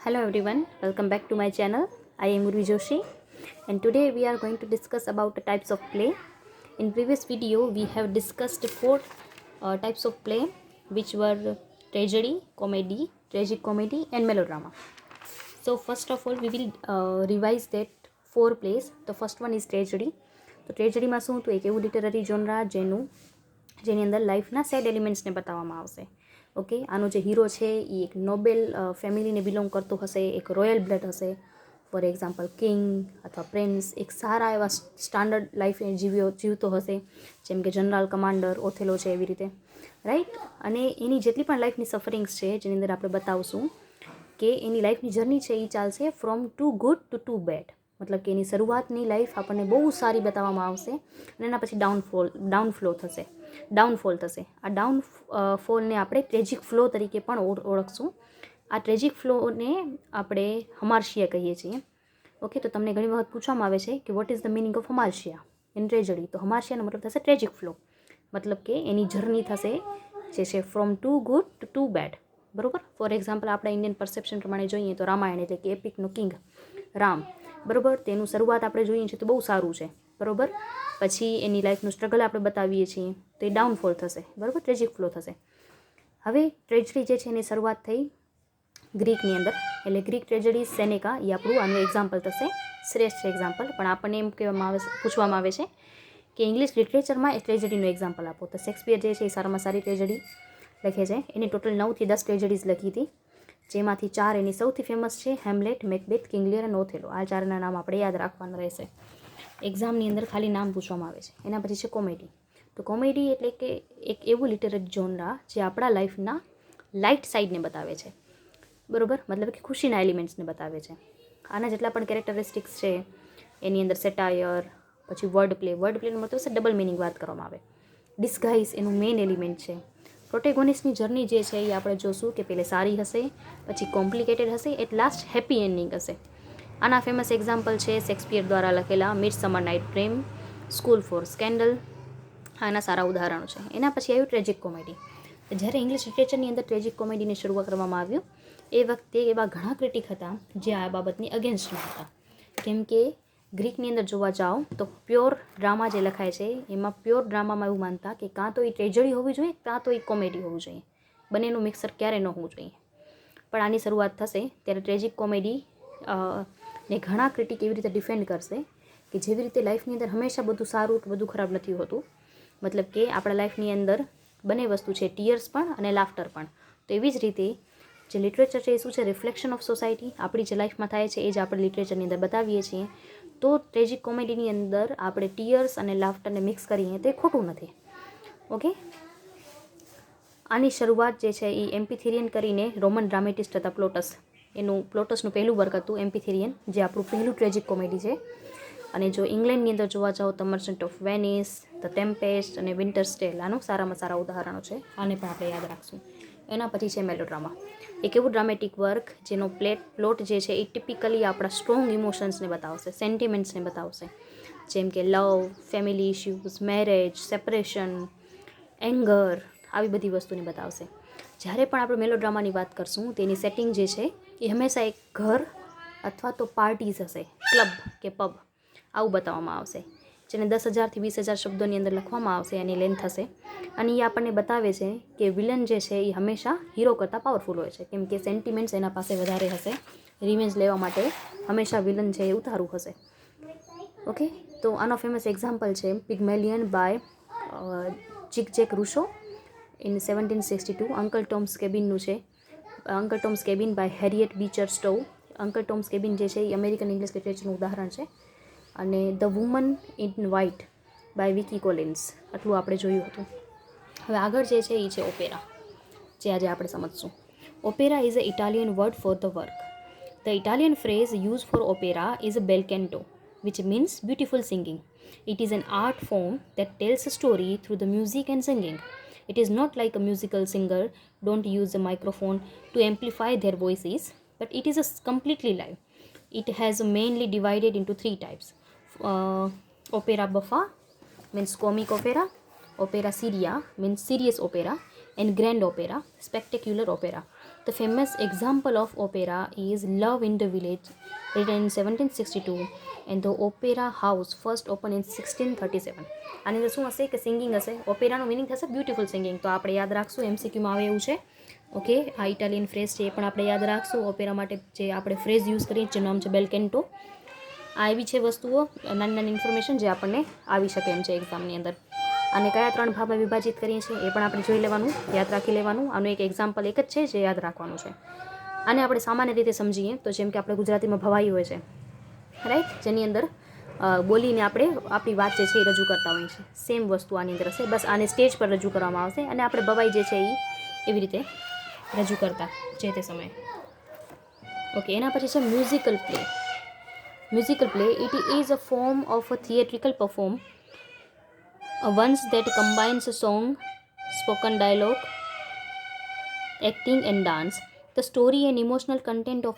Hello everyone, welcome back to my channel. I am Urvi Joshi and today we are going to discuss about the types of play. In previous video we have discussed four types of play which were tragedy, comedy, tragic comedy and melodrama. So first of all we will revise that four plays. The first one is tragedy. તો ટ્રેજડીમાં શું તો એક એવું literary જોનરા જેની અંદર લાઈફના sad એલિમેન્ટ્સને બતાવવામાં આવશે. Okay, આનો જે હીરો છે એ એક નોબેલ ફેમિલીને બિલોંગ કરતો હશે, એક રોયલ બ્લડ હશે, ફોર એક્ઝામ્પલ કિંગ અથવા પ્રિન્સ, એક સારા એવા સ્ટાન્ડર્ડ લાઈફ જીવતો હશે, જેમ કે જનરલ, કમાન્ડર, ઓથેલો છે, એવી રીતે, રાઈટ. અને એની જેટલી પણ લાઈફની સફરિંગ્સ છે જેની અંદર આપણે બતાવશું કે એની લાઈફની જર્ની છે એ ચાલશે from to good to bad. મતલબ કે એની શરૂઆતની લાઈફ આપણને બહુ સારી બતાવવામાં આવશે અને એના પછી ડાઉનફોલ થશે. આ ડાઉનફોલને આપણે ટ્રેજિક ફ્લો તરીકે પણ ઓળખશું. આ ટ્રેજિક ફ્લોને આપણે હમાર્શિયા કહીએ છીએ. ઓકે, તો તમને ઘણી વખત પૂછવામાં આવે છે કે what is the meaning of hamartia in tragedy. તો હમાર્શિયાનો મતલબ થશે ટ્રેજિક ફ્લો. મતલબ કે એની જર્ની થશે જે છે from to good to bad. બરાબર. ફોર એક્ઝામ્પલ આપણા ઇન્ડિયન પરસેપ્શન પ્રમાણે જોઈએ તો રામાયણ એટલે કે એપિકનો કિંગ રામ, બરાબર, તેનું શરૂઆત આપણે જોઈએ છીએ તો બહુ સારું છે, બરાબર. પછી એની લાઈફનું સ્ટ્રગલ આપણે બતાવીએ છીએ તો એ ડાઉનફોલ થશે, બરાબર, ટ્રેજિક ફ્લો થશે. હવે ટ્રેજડી જે છે એની શરૂઆત થઈ ગ્રીકની અંદર, એટલે ગ્રીક ટ્રેજડી સેનેકા એ આપણું આનું એક્ઝામ્પલ થશે, શ્રેષ્ઠ એક્ઝામ્પલ. પણ આપણને એમ પૂછવામાં આવે છે કે ઇંગ્લિશ લિટરેચરમાં એ ટ્રેજડીનું એક્ઝામ્પલ આપો. તો શેક્સપિયર જે છે એ સારામાં સારી ટ્રેજડી લખે છે. એની ટોટલ 9 થી 10 ટ્રેજડીઝ લખી હતી, જેમાંથી 4 એની સૌથી ફેમસ છે, હેમલેટ, મેકબેથ, કિંગ લીયર અને ઓથેલો. આ 4ના નામ આપણે યાદ રાખવાના રહેશે. એક્ઝામની અંદર ખાલી નામ પૂછવામાં આવે છે. એના પછી છે કોમેડી. તો કોમેડી એટલે કે એક એવું લિટરરી જોનરા જે આપણા લાઈફના લાઇટ સાઈડને બતાવે છે, બરાબર, મતલબ કે ખુશીના એલિમેન્ટ્સને બતાવે છે. આના જેટલા પણ કેરેક્ટરિસ્ટિક્સ છે એની અંદર સેટાયર, પછી વર્ડ પ્લેનો મતલબ છે ડબલ મિનિંગ વાત કરવામાં આવે. ડિસ્ગાઇઝ એનું મેઇન એલિમેન્ટ છે. પ્રોટેગોનિસ્ટની જર્ની જે છે એ આપણે જોશું કે પહેલે સારી હશે, પછી કોમ્પ્લિકેટેડ હશે, એટ લાસ્ટ હેપી એન્ડિંગ હશે. આના ફેમસ એક્ઝામ્પલ છે શેક્સપિયર દ્વારા લખેલા midsummer night dream, school for scandal. આના સારા ઉદાહરણો છે. એના પછી આવ્યું ટ્રેજિક કોમેડી. જ્યારે ઇંગ્લિશ લિટરેચરની અંદર ટ્રેજિક કોમેડીની શરૂઆત કરવામાં આવ્યું એ વખતે એવા ઘણા ક્રિટિક હતા જે આ બાબતની અગેન્સ્ટમાં હતા. કેમ કે ગ્રીકની અંદર જોવા જાઓ તો પ્યોર ડ્રામા જે લખાય છે એમાં પ્યોર ડ્રામામાં એવું માનતા કે કાં તો એ ટ્રેજડી હોવી જોઈએ, કાં તો એ કોમેડી હોવું જોઈએ. બંનેનું મિક્સર ક્યારે ન હોવું જોઈએ. પણ આની શરૂઆત થશે ત્યારે ટ્રેજિક કોમેડી ને ઘણા ક્રિટિક એવી રીતે ડિફેન્ડ કરશે કે જેવી રીતે લાઈફની અંદર હંમેશા બધું સારું કે બધું ખરાબ નથી હોતું. મતલબ કે આપણા લાઈફની અંદર બંને વસ્તુ છે, ટીયર્સ પણ અને લાફ્ટર પણ. તો એવી જ રીતે જે લિટરેચર છે એ શું છે, રિફ્લેક્શન ઓફ સોસાયટી. આપણી જે લાઈફમાં થાય છે એ જ આપણે લિટરેચરની અંદર બતાવીએ છીએ. તો ટ્રેજિક કોમેડીની અંદર આપણે ટીયર્સ અને લાફ્ટરને મિક્સ કરીએ તો એ ખોટું નથી. ઓકે, આની શરૂઆત જે છે એ એમ્પિથેરિયન કરીને રોમન ડ્રામેટિસ્ટ હતા પ્લોટસ. પ્લોટસનું પહેલું વર્ક હતું એમ્પિથેરિયન, જે આપણું પહેલું ટ્રેજિક કોમેડી છે. અને જો ઇંગ્લેન્ડની અંદર જોવા જાઓ તો મર્ચન્ટ ઓફ વેનિસ, ધ ટેમ્પેસ્ટ અને વિન્ટર્સ ટેલ આનું સારામાં સારા ઉદાહરણો છે. આને પણ આપણે યાદ રાખશું. એના પછી છે મેલોડ્રામા, એક એવું ડ્રામેટિક વર્ક જેનો પ્લોટ જે છે એ ટિપિકલી આપણા સ્ટ્રોંગ ઇમોશન્સને બતાવશે, સેન્ટિમેન્ટ્સને બતાવશે, જેમ કે love, family issues, marriage, separation, anger, આવી બધી વસ્તુને બતાવશે. જ્યારે પણ આપણે મેલોડ્રામાની વાત કરશું તેની સેટિંગ જે છે એ હંમેશા એક ઘર અથવા તો પાર્ટીઝ હશે, ક્લબ કે પબ, આવું બતાવવામાં આવશે. જેને 10,000 થી 20,000 શબ્દોની અંદર લખવામાં આવશે, એની લેન્થ હશે. અને એ આપણને બતાવે છે કે વિલન જે છે એ હંમેશા હીરો કરતાં પાવરફુલ હોય છે, કેમ કે સેન્ટિમેન્ટ્સ એના પાસે વધારે હશે. રિવેન્જ લેવા માટે હંમેશા વિલન છે એ ઉતારું હશે. ઓકે, તો આનો ફેમસ એક્ઝામ્પલ છે Pygmalion by Jack Rousseau in 1762. Uncle Tom's કેબિનનું છે, uncle Tom's cabin by Harriet Beecher Stowe. Uncle Tom's cabin જે છે એ અમેરિકન ઇંગ્લિશ લિટરેચરનું ઉદાહરણ છે. અને the woman in white by Wilkie Collins, આટલું આપણે જોયું હતું. હવે આગળ જે છે એ છે ઓપેરા, જે આજે આપણે સમજશું. Opera is a Italian word for the work. The Italian phrase use for opera is a bel canto, which means beautiful singing. It is an art form that tells a story through the music and singing. It is not like a musical singer don't use a microphone to amplify their voices, but it is completely live. It has mainly divided into 3 types. Opera buffa means comic opera, opera seria means serious opera, and grand opera, spectacular opera. The famous example of opera is Love in the Village, written in 1762, and the opera house first opened in 1637. આની અંદર શું હશે કે singing હશે. ઓપેરાનો meaning થશે beautiful singing. તો આપણે યાદ રાખશું, MCQમાં આવે એવું છે. ઓકે, આ ઇટાલિયન ફ્રેઝ છે એ પણ આપણે યાદ રાખશું. ઓપેરા માટે જે આપણે ફ્રેઝ યુઝ કરીએ જેનું નામ છે બેલ કેન્ટો. આ એવી છે વસ્તુઓ, નાની નાની ઇન્ફોર્મેશન જે આપણને આવી શકે એમ છે એક્ઝામની અંદર. અને કયા 3 ભાગમાં વિભાજિત કરીએ છીએ એ પણ આપણે જોઈ લેવાનું, યાદ રાખી લેવાનું. આનું એક એક્ઝામ્પલ એક જ છે જે યાદ રાખવાનું છે. આને આપણે સામાન્ય રીતે સમજીએ તો જેમ કે આપણે ગુજરાતીમાં ભવાઈ હોય છે, રાઈટ, જેની અંદર બોલીને આપણે આપણી વાત જે છે એ રજૂ કરતા હોઈએ છીએ. સેમ વસ્તુ આની અંદર હશે, બસ આને સ્ટેજ પર રજૂ કરવામાં આવશે અને આપણે ભવાઈ જે છે એ એવી રીતે રજૂ કરતા જે તે સમયે. ઓકે, એના પછી છે musical play. Musical play, it is a form of a theatrical perform ones that combines song, spoken dialogue, acting and dance. The story and emotional content of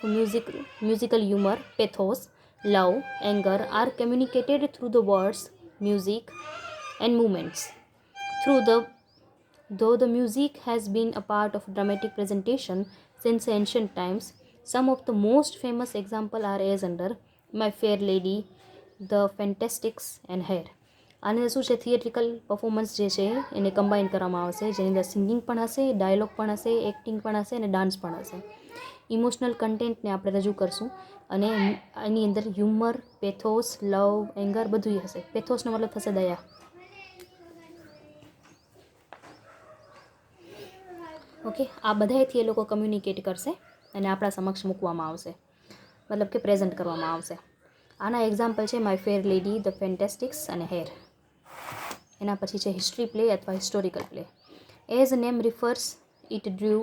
musical humor, pathos, love, anger are communicated through the words, music and movements. Though the music has been a part of dramatic presentation since ancient times, some of the most famous examples are as under My Fair Lady, The Fantastics and Hair. આને શું છે, theatrical performance જે છે એને combine કરવામાં આવશે, જેની અંદર સિંગિંગ પણ હશે, ડાયલોગ પણ હશે, એક્ટિંગ પણ હશે અને ડાન્સ પણ હશે. ઇમોશનલ કન્ટેન્ટને આપણે રજૂ કરશું અને એની અંદર હ્યુમર, પેથોસ, લવ, એંગર બધું હશે. પેથોસનો મતલબ થશે દયા. ઓકે, આ બધાથી એ લોકો કમ્યુનિકેટ કરશે અને આપણા સમક્ષ મૂકવામાં આવશે, મતલબ કે પ્રેઝન્ટ કરવામાં આવશે. આના એક્ઝામ્પલ છે my fair lady, the fantasticks અને હેર. એના પછી છે હિસ્ટ્રી પ્લે અથવા historical play. As a name refers, it drew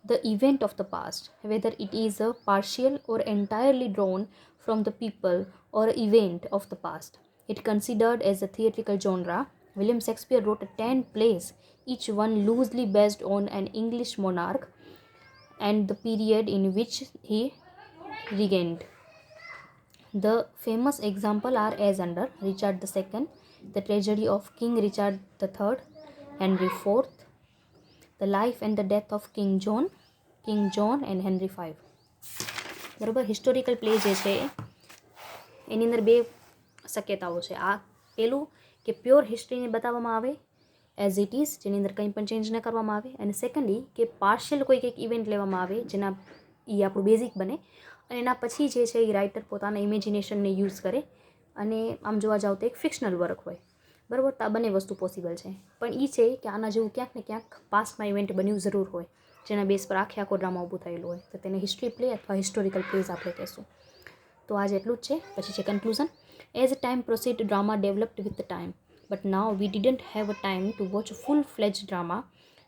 the event of the past, whether it is a partial or entirely drawn from the people or event of the past. It considered as a theatrical genre. William Shakespeare wrote 10 plays, each one loosely based on an English monarch and the period in which he reigned. The famous examples are as under Richard II, The Tragedy of King Richard III, Henry IV, The Life and the Death of King John and Henry V. બરાબર. Historical play જે છે એની અંદર 2 શક્યતાઓ છે. આ પેલું કે pure હિસ્ટ્રીને બતાવવામાં આવે એઝ ઇટ ઇઝ, જેની અંદર કંઈ પણ ચેન્જ ન કરવામાં આવે. અને સેકન્ડલી કે પાર્શિયલ કોઈક એક ઇવેન્ટ લેવામાં આવે જેના એ આપણું બેઝિક બને અને એના પછી જે છે એ રાઇટર પોતાના ઇમેજિનેશનને યુઝ કરે અને આમ જોવા જાવ તો એક ફિક્શનલ વર્ક હોય. બરાબર. તો આ બંને વસ્તુ પોસિબલ છે, પણ એ છે કે આના જેવું ક્યાંક ને ક્યાંક પાસ્ટમાં ઇવેન્ટ બન્યું જરૂર હોય જેના બેઝ પર આખો ડ્રામા ઊભું થયેલું હોય, તો તેને હિસ્ટ્રી પ્લે અથવા હિસ્ટોરિકલ પ્લેઝ આપણે કહેશું. તો આજે એટલું જ છે. પછી છે conclusion. As time proceed, drama developed with time, but now we didn't have a time to watch full fledge drama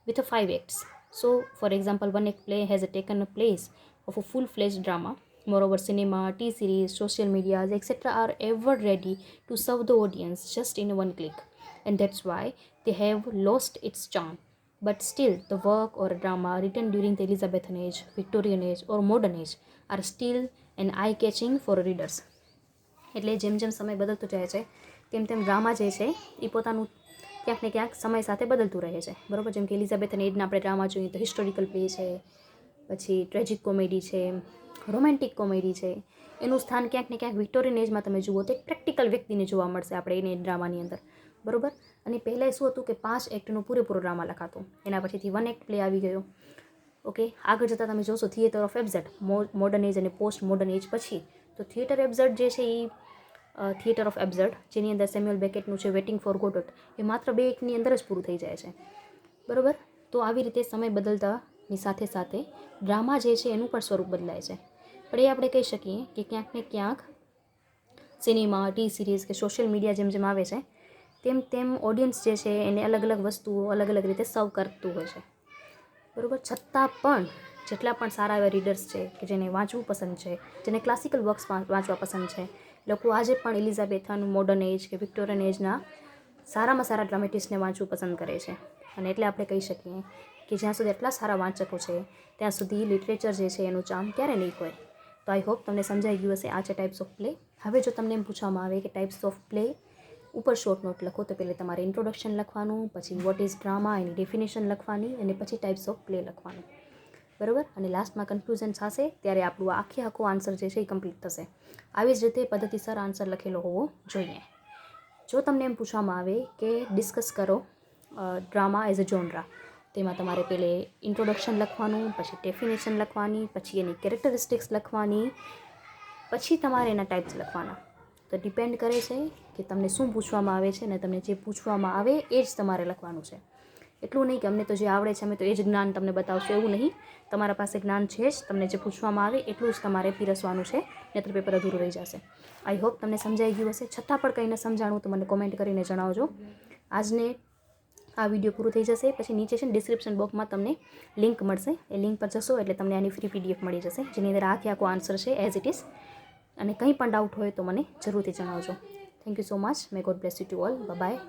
with 5 acts. So, for example, one act play has taken a place of a full-fledged drama. Moreover, cinema, T-series, social medias, etc. are ever ready to serve the audience just in one click. And that's why they have lost its charm. But still, the work or drama written during the Elizabethan age, Victorian age or modern age are still an eye-catching for readers. એટલે જેમ જેમ સમય બદલતો જાય છે તેમ તેમ drama જે છે એ પોતાનું ક્યાંક ને ક્યાંક સમય સાથે બદલતું રહે છે. બરાબર. જેમ કે એલિઝાબેથન એજના આપણે ડ્રામા જોઈએ તો હિસ્ટોરિકલ પ્લે છે, પછી ટ્રેજિક કોમેડી છે, રોમેન્ટિક કોમેડી છે. એનું સ્થાન ક્યાંક ને ક્યાંક વિક્ટોરિયન એજમાં તમે જુઓ તો એક પ્રેક્ટિકલ વ્યક્તિને જોવા મળશે આપણે એને ડ્રામાની અંદર. બરાબર. અને પહેલાં શું હતું કે 5 એક્ટનો પૂરેપૂરો ડ્રામા લખાતો, એના પછીથી 1 એક્ટ પ્લે આવી ગયો. ઓકે, આગળ જતાં તમે જોશો થિયેટર ઓફ એબ્ઝર્ડ, મોડર્ન એજ અને પોસ્ટ મોડર્ન એજ પછી તો થિયેટર એબ્ઝર્ડ જે છે એ થિયેટર ઓફ એબ્ઝર્ડ, જેની અંદર સેમ્યુઅલ બેકેટનું છે વેટિંગ ફોર ગોડોટ, એ માત્ર 2 એક્ટની અંદર જ પૂરું થઈ જાય છે. બરાબર. તો આવી રીતે સમય બદલતાની સાથે સાથે ડ્રામા જે છે એનું પણ સ્વરૂપ બદલાય છે. પણ એ આપણે કહી શકીએ કે ક્યાંક ને ક્યાંક સિનેમા, ટી સિરીઝ કે સોશિયલ મીડિયા જેમ જેમ આવે છે તેમ તેમ ઓડિયન્સ જે છે એને અલગ અલગ વસ્તુઓ અલગ અલગ રીતે સર્વ કરતું હોય છે. બરાબર. છતાં પણ જેટલા પણ સારા એવા રીડર્સ છે કે જેને વાંચવું પસંદ છે, જેને ક્લાસિકલ વર્ક્સ વાંચવા પસંદ છે, લોકો આજે પણ એલિઝાબેથન, મોડર્ન એજ કે વિક્ટોરિયન એજના સારામાં સારા ડ્રામેટિસ્ટને વાંચવું પસંદ કરે છે. અને એટલે આપણે કહી શકીએ કે જ્યાં સુધી એટલા સારા વાંચકો છે ત્યાં સુધી લિટરેચર જે છે એનું ચામ ક્યારે નહીં હોય. તો આઈ હોપ તમને સમજાઈ ગયું હશે. આ છે ટાઈપ્સ ઓફ પ્લે. હવે જો તમને એમ પૂછવામાં આવે કે ટાઈપ્સ ઓફ પ્લે ઉપર શોર્ટ નોટ લખો તો પહેલાં તમારે ઇન્ટ્રોડક્શન લખવાનું, પછી what is drama any definition લખવાની અને પછી ટાઈપ્સ ઓફ પ્લે લખવાનું. બરાબર. અને લાસ્ટમાં કન્ફ્યુઝન થશે ત્યારે આપણું આખો આન્સર જે છે એ કમ્પ્લીટ થશે. આવી જ રીતે પદ્ધતિસર આન્સર લખેલો હોવો જોઈએ. જો તમને એમ પૂછવામાં આવે કે ડિસ્કસ કરો ડ્રામા એઝ અ જોનરા, તેમાં તમારે પહેલે ઇન્ટ્રોડક્શન લખવાનું, પછી ડેફિનેશન લખવાની, પછી એની કેરેક્ટરિસ્ટિક્સ લખવાની, પછી તમારે એના ટાઈપ્સ લખવાના. તો ડિપેન્ડ કરે છે કે તમને શું પૂછવામાં આવે છે, અને તમને જે પૂછવામાં આવે એ જ તમારે લખવાનું છે. એટલું નહીં કે અમને તો જે આવડે છે અમે તો એ જ જ્ઞાન તમને બતાવશું, એવું નહીં. તમારા પાસે જ્ઞાન છે જ, તમને જે પૂછવામાં આવે એટલું જ તમારે પીરસવાનું છે, નહીંતર પેપર અધૂરું રહી જશે. આઈ હોપ તમને સમજાઈ ગયું હશે. છતાં પણ કંઈ ન સમજાણું તો મને કોમેન્ટ કરીને જણાવજો. આજને આ વિડીયો પૂરો થઈ જશે પછી નીચે છે ને ડિસ્ક્રિપ્શન બોક્સમાં તમને લિંક મળશે. એ લિંક પર જશો એટલે તમને આની ફ્રી PDF મળી જશે, જેની અંદર આખો આન્સર છે એઝ ઇટ ઇઝ. અને કંઈ પણ ડાઉટ હોય તો મને જરૂરથી જણાવજો. Thank you so much. May God bless you to all. By.